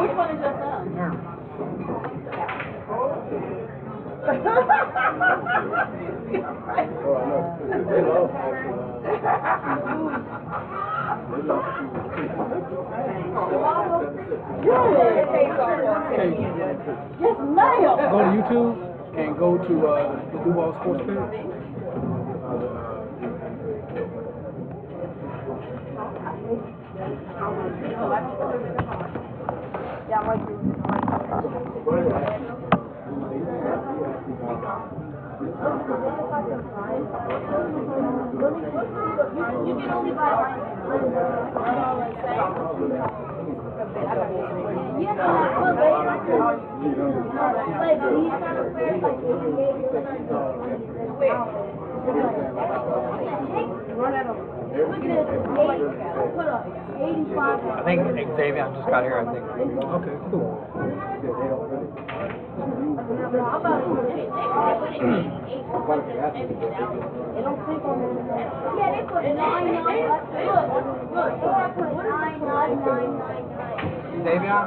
which one is your son? Yes, ma'am. Go to YouTube and go to the DuvalSports page. Yeah, I'm right You can only buy one. You know, like these kind of players, like 88, run at them. Look at this, put up 85. I think Xavier just got here, I think. Okay, cool. How about they don't click on it. Yeah, they put 999. Look, they put 9999. Xavier?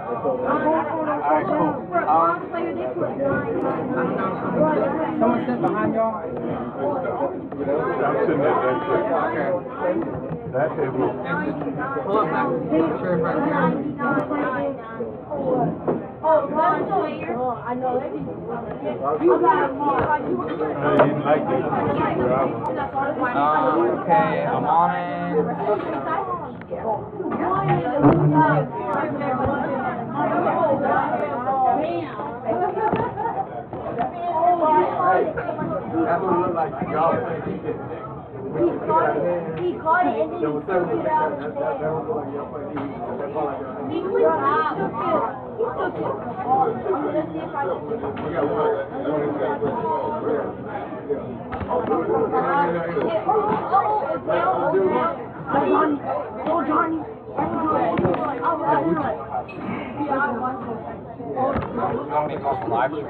Alright, cool. For a bronze player, they put 999. Someone sit behind y'all? I'm sitting at that place. Okay. That table. Pull up back. Sure, right here. Oh, bronze player? I know, they be. You got a more. You didn't like this. Okay, I'm on it. That's what it looked like. He caught it and then he took it out. He took it. Let's see if I can. Oh, Johnny. You want me to go from live stream?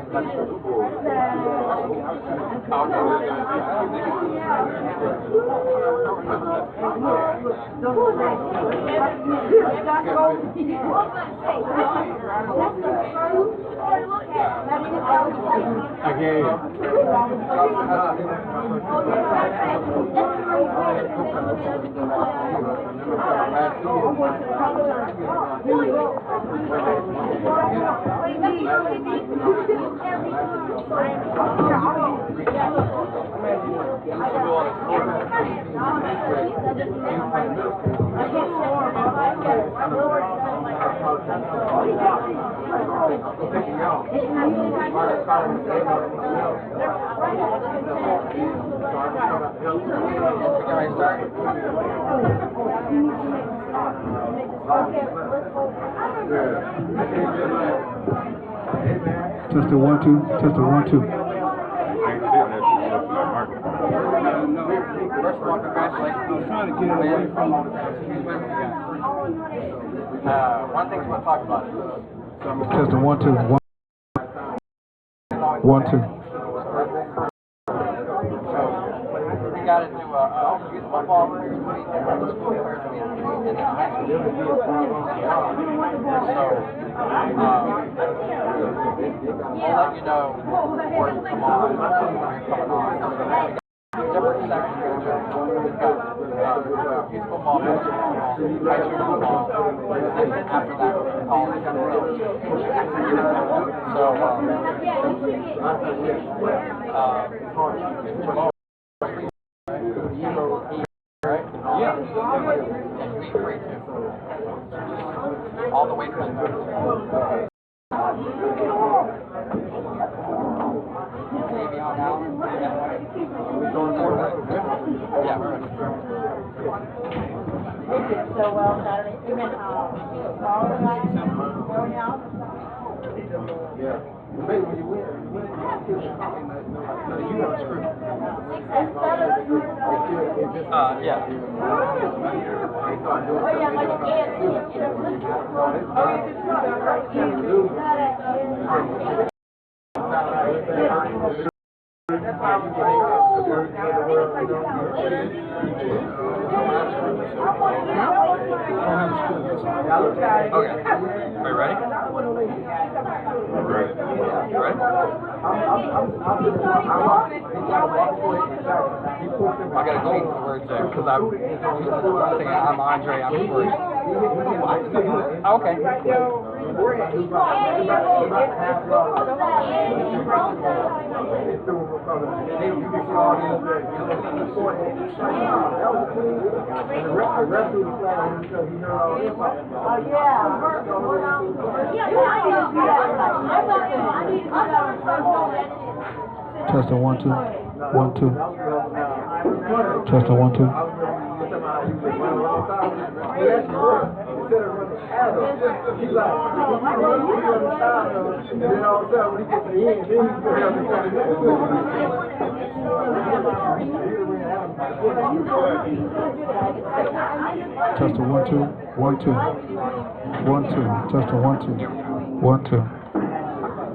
Test it 1 2. Test it 1 2. First of all, congratulations. I'm trying to get it away from all the one thing we want to talk about. Test it 1 2. 1 2. We got to do a youth football week and a school players week and then a high school week. So, I'll let you know before you come on, when you're coming on. Different sections. We've got youth football, middle school football, high school football, and then after that, college football. So, right? Yeah. And you eat free too. All the waiters. Maybe on now. Yeah, we're ready. They did so well Saturday. We went tomorrow night. Yeah. When you win, you have a script. Yeah. Okay. Are you ready? I gotta change the words there because I'm saying I'm Andre, I'm Corey. Okay. Testing 1 2 1 2. Testing 1 2. Testing 1 2 1 2 1 2. Testing 1 2 1 2.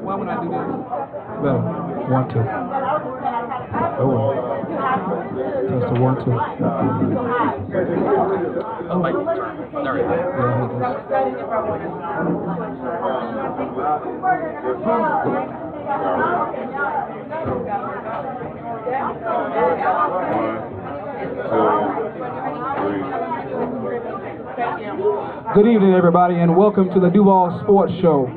Why would I do this? Better. 1 2. Oh. Testing 1 2. Oh, my turn. There we go. Good evening, everybody, and welcome to the Duval Sports Show.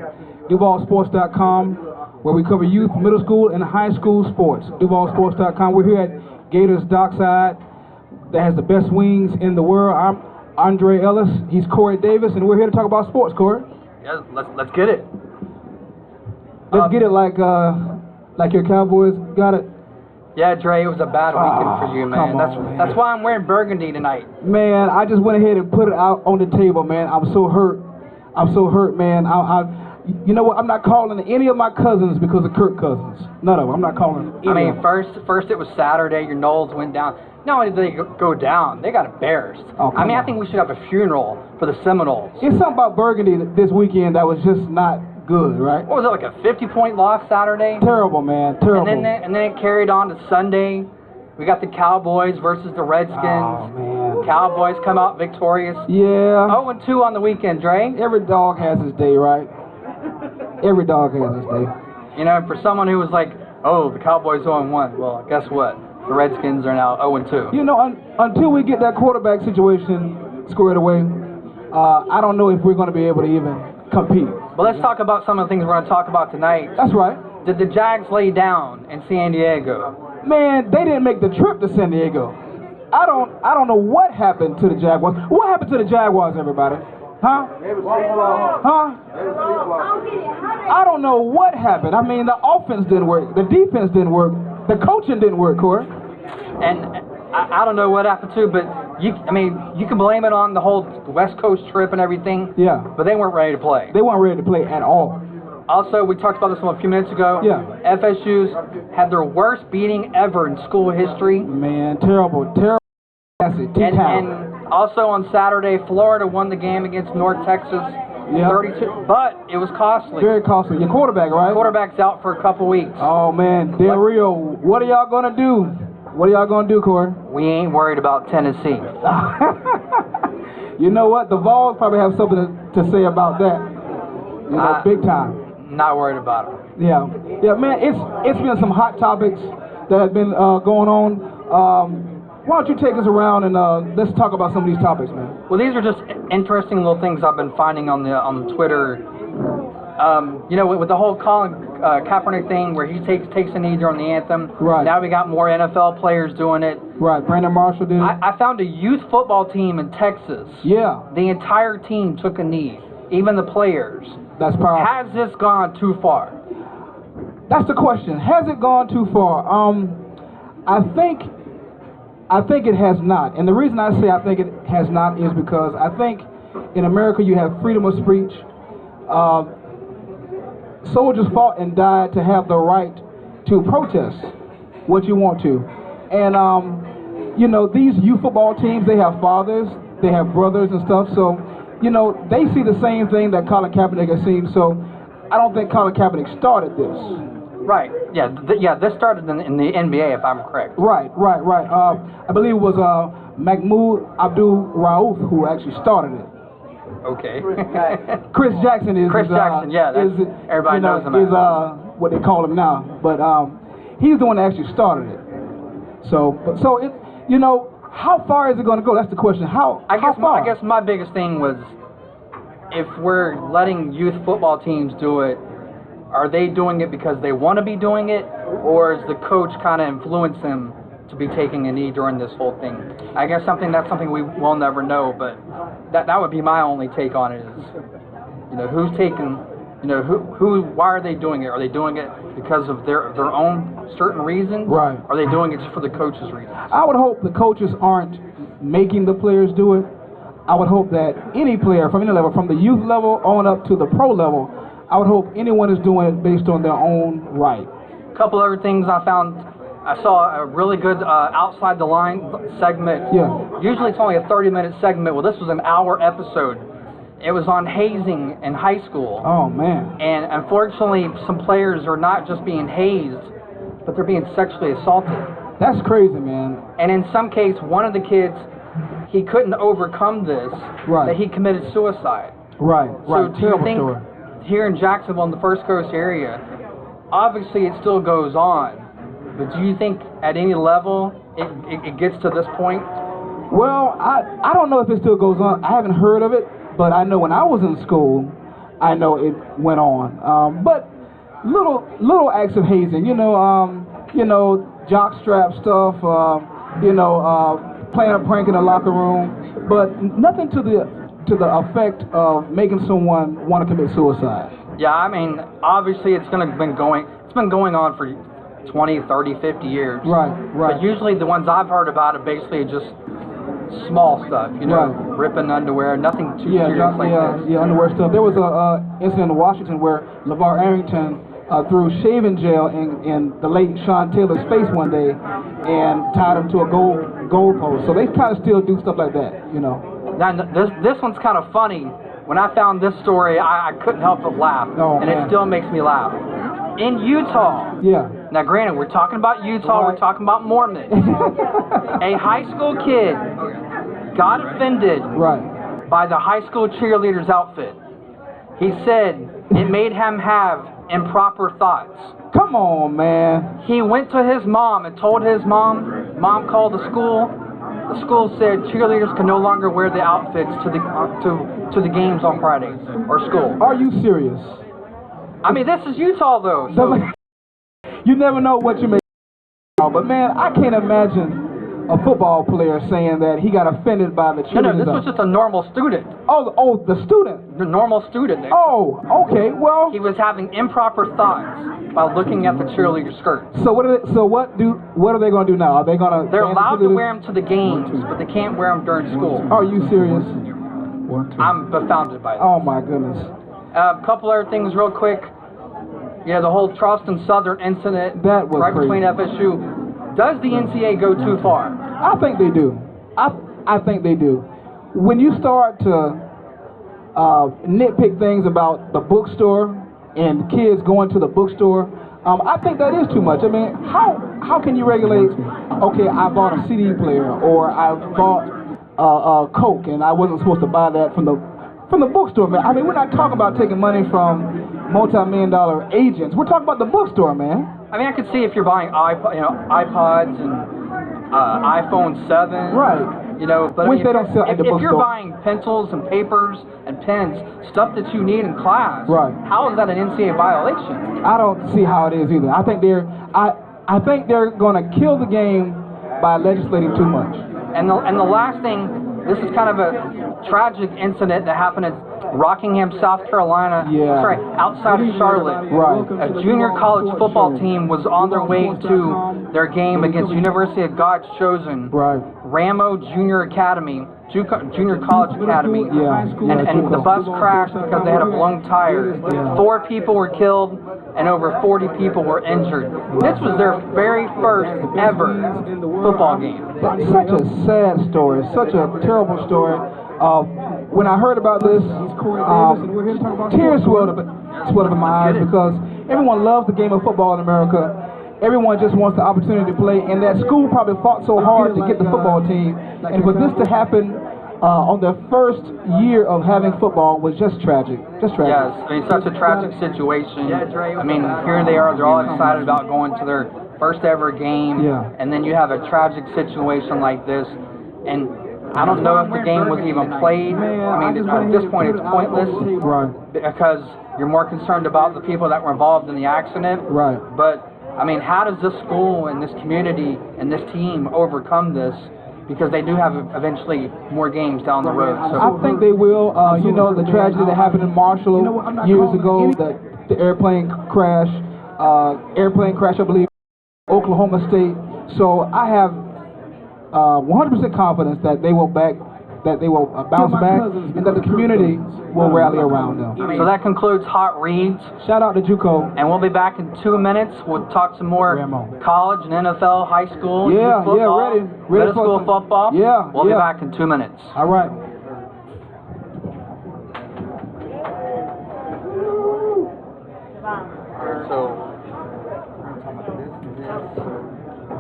DuvalSports.com, where we cover youth, middle school, and high school sports. DuvalSports.com. We're here at Gators Dockside, that has the best wings in the world. I'm Andre Ellis. He's Corey Davis, and we're here to talk about sports. Corey, Yeah, let's get it. let's get it like your Cowboys got it. Yeah, Dre, it was a bad weekend for you, man. come on, man. That's why I'm wearing burgundy tonight. Man, I just went ahead and put it out on the table, man. I'm so hurt. I'm so hurt, man. You know what? I'm not calling any of my cousins because of Kirk Cousins. None of them. I'm not calling any I mean, of them. first it was Saturday. Your Knowles went down. Not only did they go down, they got embarrassed. Oh, I mean, come I think we should have a funeral for the Seminoles. It's something about Burgundy this weekend that was just not good, right? What was it, like a 50-point loss Saturday? Terrible, man. Terrible. And then it carried on to Sunday. We got the Cowboys versus the Redskins. Oh, man. Cowboys come out victorious. Yeah. 0-2 on the weekend, Dre. Every dog has his day, right? Every dog has his day. You know, for someone who was like, oh, the Cowboys 0-1. Well, guess what? The Redskins are now 0-2. You know, until we get that quarterback situation squared away, I don't know if we're going to be able to even compete. But let's talk about some of the things we're going to talk about tonight. That's right. Did the Jags lay down in San Diego? Man, they didn't make the trip to San Diego. I don't know what happened to the Jaguars. What happened to the Jaguars, everybody? Huh? Huh? I don't know what happened. I mean, the offense didn't work. The defense didn't work. The coaching didn't work, Corey. And I don't know what happened to, but you can blame it on the whole West Coast trip and everything. Yeah. But they weren't ready to play. They weren't ready to play at all. Also, we talked about this a few minutes ago. Yeah. FSU's had their worst beating ever in school history. Man, terrible. And also on Saturday, Florida won the game against North Texas, 32. But it was costly. Very costly. Your quarterback, right? Quarterback's out for a couple weeks. Oh man, Del Rio, what are y'all gonna do? What are y'all gonna do, Corey? We ain't worried about Tennessee. You know what? The Vols probably have something to say about that. You know, big time. Not worried about it. Yeah, man. It's been some hot topics that have been going on. Why don't you take us around and let's talk about some of these topics, man? Well, these are just interesting little things I've been finding on the Twitter. You know, with the whole Colin Kaepernick thing, where he takes a knee during the anthem. Right. Now we got more NFL players doing it. Right. Brandon Marshall did it. I found a youth football team in Texas. Yeah. The entire team took a knee, even the players. That's powerful. Has this gone too far? That's the question. Has it gone too far? I think it has not. And the reason I say I think it has not is because I think in America you have freedom of speech. Soldiers fought and died to have the right to protest what you want to. And, you know, these youth football teams, they have fathers, they have brothers and stuff. So, you know, they see the same thing that Colin Kaepernick has seen. So I don't think Colin Kaepernick started this. Right. Yeah. This started in the NBA, if I'm correct. Right. I believe it was Mahmoud Abdul Rauf who actually started it. Okay. Chris Jackson is Chris Jackson, yeah, that's, everybody knows him. Is what they call him now, but he's the one that actually started it. So it, how far is it going to go? That's the question. How far? I guess my biggest thing was, if we're letting youth football teams do it, are they doing it because they want to be doing it, or is the coach kind of influence them to be taking a knee during this whole thing? I guess that's something we will never know, but that would be my only take on it is, who's taking, why are they doing it? Are they doing it because of their own certain reasons? Right. Are they doing it just for the coach's reasons? I would hope the coaches aren't making the players do it. I would hope that any player from any level, from the youth level on up to the pro level, I would hope anyone is doing it based on their own right. A couple other things I found. I saw a really good outside the line segment. Yeah. Usually it's only a 30-minute segment. Well, this was an hour episode. It was on hazing in high school. Oh, man. And unfortunately, some players are not just being hazed, but they're being sexually assaulted. That's crazy, man. And in some case, one of the kids, he couldn't overcome this, Right. that he committed suicide. Right. So do you think story. here in Jacksonville, in the First Coast area, obviously it still goes on, but do you think at any level it gets to this point? Well, I don't know if it still goes on. I haven't heard of it, but I know when I was in school, I know it went on. But little acts of hazing, jockstrap stuff, playing a prank in the locker room, but nothing to the effect of making someone want to commit suicide. Yeah, I mean, obviously it's been going on for 20, 30, 50 years. Right. But usually the ones I've heard about are basically just small stuff, Right. ripping underwear, nothing too serious like this. Yeah, underwear stuff. There was a incident in Washington where LeVar Arrington threw shaving gel in the late Sean Taylor's face one day and tied him to a goal post. So they kind of still do stuff like that, Now, this one's kind of funny. When I found this story, I couldn't help but laugh, and man. it still makes me laugh. In Utah, Yeah. now granted, we're talking about Utah, Right. we're talking about Mormons. A high school kid got offended Right. by the high school cheerleader's outfit. He said it made him have improper thoughts. Come on, man. He went to his mom and told his mom. Mom called the school. The school said cheerleaders can no longer wear the outfits to the games on Fridays or school. Are you serious? I mean, this is Utah though. So You never know what you may. But man, I can't imagine a football player saying that he got offended by the cheerleaders. no, this was just a normal student. Oh, the student. The normal student. Oh, okay. Well, He was having improper thoughts by looking at the cheerleader skirt. so what are they going to do now? Are they going to? They're allowed to wear them to the games, but they can't wear them during school. Are you serious? I'm befounded by that. Oh my goodness. A couple other things real quick. Yeah, the whole Charleston Southern incident That was right crazy. between FSU. Does the NCAA go too far? I think they do. I think they do. When you start to nitpick things about the bookstore and kids going to the bookstore, I think that is too much. I mean, how can you regulate? Okay, I bought a CD player, or I bought a Coke, and I wasn't supposed to buy that from the bookstore, man. I mean, we're not talking about taking money from multi-million-dollar agents. We're talking about the bookstore, man. I mean, I could see if you're buying iPods and iPhone 7. Right. But Which I mean, they don't sell at the if you're bookstore. buying pencils and papers and pens, stuff that you need in class, Right. how is that an NCAA violation? I don't see how it is either. I think they're going to kill the game by legislating too much. And the last thing, this is kind of a tragic incident that happened in Rockingham, South Carolina. Yeah. Sorry, outside of Charlotte. Right. A junior college football team was on their way to their game against University of God's Chosen. Right. Ramo Junior Academy, Junior College Academy. Yeah. And the bus crashed because they had a blown tire. Yeah. 4 people were killed and over 40 people were injured. This was their very first ever football game. That's such a sad story, such a terrible story. When I heard about this, tears swelled up in my eyes because everyone loves the game of football in America. Everyone just wants the opportunity to play, and that school probably fought so hard to get the football team. And for this to happen on their first year of having football was just tragic. Just tragic. Yes, I mean, such a tragic situation. I mean, here they are, they're all excited about going to their first ever game, Yeah. and then you have a tragic situation like this, and I don't know if the game was even played. I mean, at this point, it's pointless. Right. Because you're more concerned about the people that were involved in the accident. Right. But, I mean, how does this school and this community and this team overcome this? Because they do have eventually more games down the road. So I think they will. You know, the tragedy that happened in Marshall years ago, the airplane crash, I believe, Oklahoma State. So I have 100% confidence that they will bounce back, and that the community will rally around them. So that concludes Hot Reads, Shout out to JUCO. and we'll be back in 2 minutes. We'll talk some more college and NFL, high school, Yeah, youth football, ready middle for school some- football. Yeah, We'll be yeah. back in 2 minutes. All right. So,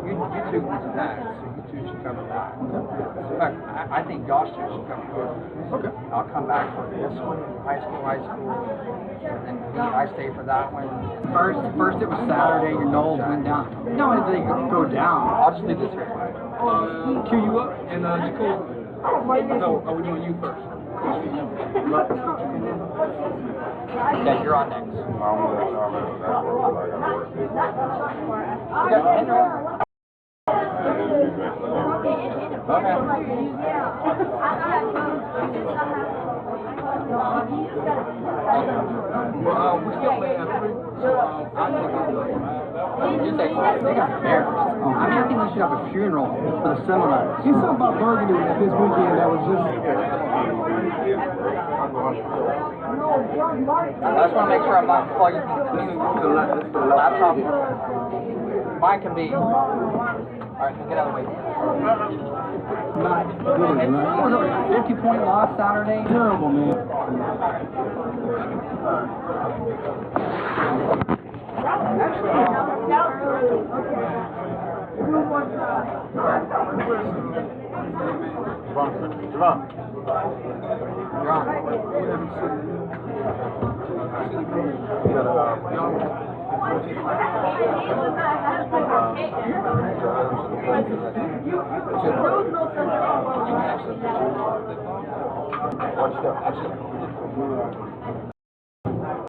you two was that, so you two should come back. In fact, I think y'all two should come here. Okay. I'll come back for this one, high school, and then I stay for that one. First it was Saturday, your Knowles went down. No, it didn't go down. I'll just leave this here. Cue you up, and JUCO. No, are we doing you first? Yeah, you're on next. We still only have 3, so I'll take it. You say, they got embarrassed. I mean, I think we should have a funeral for the Seminoles. He's something about Burgundy this weekend that was just. I just want to make sure I'm not plugging the laptop. Mine can be. Alright, get out of the way. Not good, It was a 50-point loss Saturday. Terrible, man. You're on.